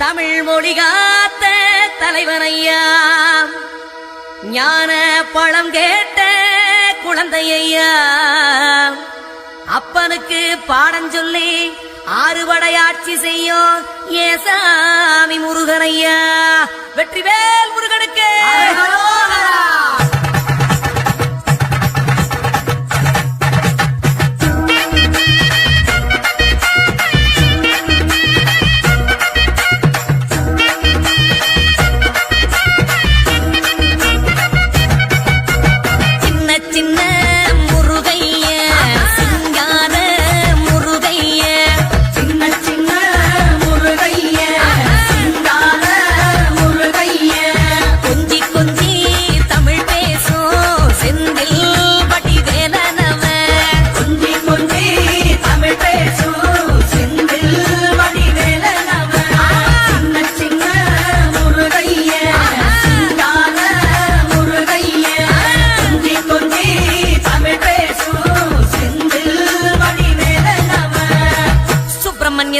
தமிழ் மொழி காத்த தலைவனையா, ஞான பழம் கேட்ட குழந்தையா, அப்பனுக்கு பாடம் சொல்லி ஆறுபடையாட்சி செய்யும் ஏசாமி முருகனையா. வெற்றிவேல் முருகனுக்கு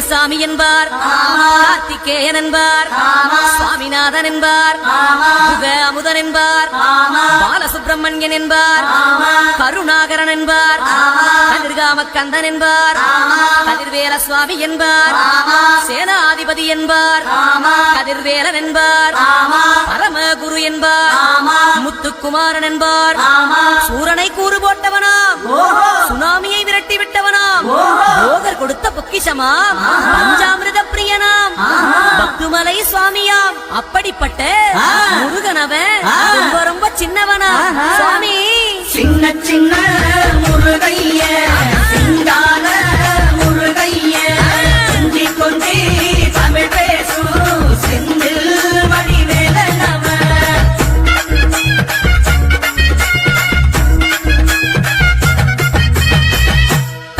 சாமி என்பார், கார்த்திகேயன் என்பார், சுவாமிநாதன் என்பார், அமுதன் என்பார், பாலசுப்பிரமணியன் என்பார், கருணாகரன் என்பார், கதிர்காம கந்தன் என்பார், கதிர்வேல சுவாமி என்பார், சேனாதிபதி என்பார், கதிர்வேலன் என்பார், பரமகுரு என்பார், முத்துக்குமாரன் என்பார், சூரனை கூறு போட்டவனாம், சுனாமியை விரட்டி விட்டவனாம், போகர் கொடுத்த பொக்கிஷமா, பஞ்சாமிரத பிரியனாம், பக்துமலை சுவாமியாம். அப்படிப்பட்ட முருகனவன் ரொம்ப ரொம்ப சின்னவனா சுவாமி. சின்ன சின்ன முருகைய சிங்கார முருகைய, கொஞ்சி கொஞ்சி தமிழ் பேசும் செந்தில் வடிவேலனவ.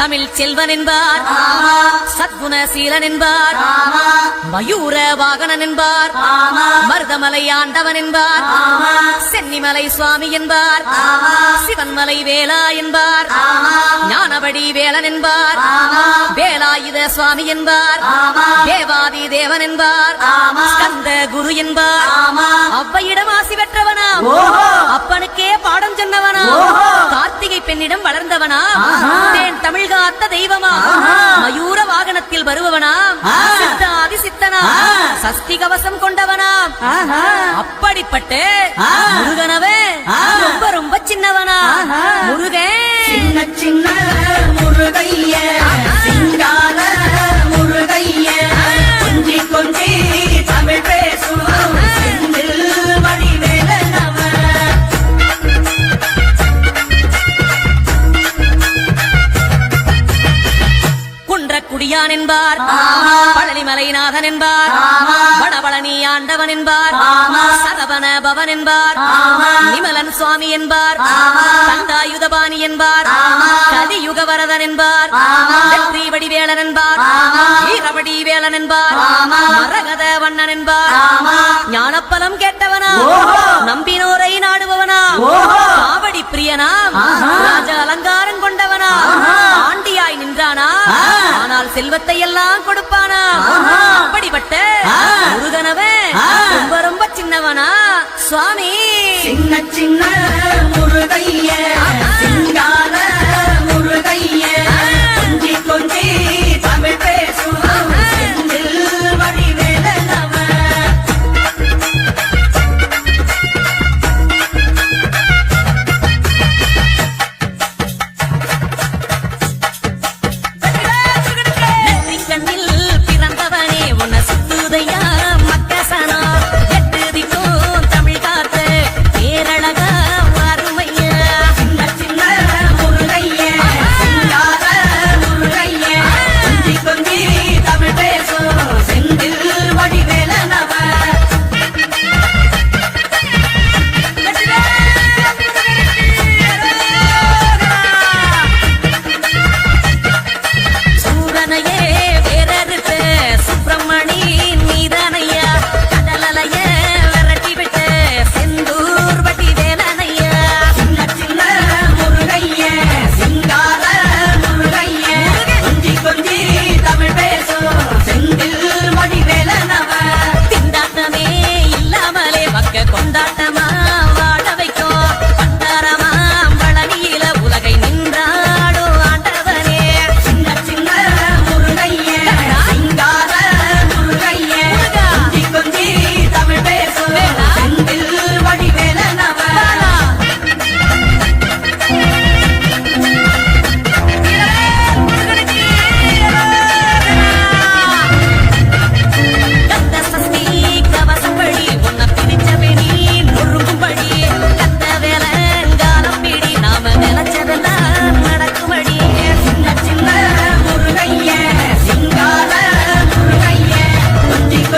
தமிழ் செல்வன் என்பார், சத்குணசீலன் என்பார், மயூர வாகனன் என்பார், மருதமலை ஆண்டவன் என்பார், சென்னிமலை சுவாமி என்பார், சிவன்மலை வேலா என்பார், ஞானபடி வேலன் என்பார், வேலாயுத சுவாமி என்பார், தேவாதி தேவன் என்பார், ஸ்கந்த குரு என்பார், அவ்வையிடம் ஆசி பெற்றவனா, அப்பனுக்கே பாடம் சொன்னவனா, கார்த்திகை பெண்ணிடம் வளர்ந்தவனா, தேன் தமிழ் காத்த தெய்வமா, மயூர வாகனத்தில் வருபவனாம், சித்தாதி சித்தனா, சஷ்டி கவசம் கொண்டவனாம். அப்படிப்பட்ட முருகனவே ரொம்ப ரொம்ப சின்னவனா. முருகன் சின்ன சின்ன முருகைய சிங்கார முருகைய, கொஞ்சி கொஞ்சி தமிழ் பேசும் செந்தில் வடிவேலனவ. குடியான் என்பார், பழனிமலைநாதன் என்பார், வடபழனி ஆண்டவன் என்பார், சரவண பவன் என்பார், நிமலன் சுவாமி என்பார், தண்டாயுதபாணி என்பார், கலியுக வரதன் என்பார், வெற்றி வடிவேலன் என்பார், வீரவடி வேலன் என்பார், மரகத வண்ணன் என்பார், ஞானப்பலம் கேட்டவனா, நம்பினோரை நாடுபவனா, காவடி பிரியனாம், ராஜ அலங்காரம் கொண்டவனா, ஆண்டியாய் நின்றானா, ஆனால் செல்வத்தை எல்லாம் கொடுப்பானா. அப்படிப்பட்ட முருகனவன் ரொம்ப ரொம்ப சின்னவனா சுவாமி. சின்ன சின்ன முருகைய சிங்கார முருகைய, கொஞ்சி கொஞ்சி தமிழ் பேசும் செந்தில் வடிவேலனவ. கண்ணில் பிறந்தவனே உன்னை சுத்துத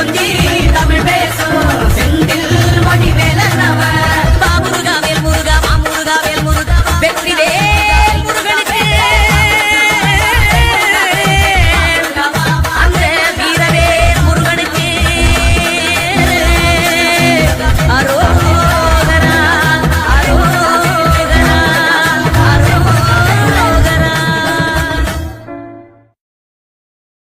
கொஞ்சி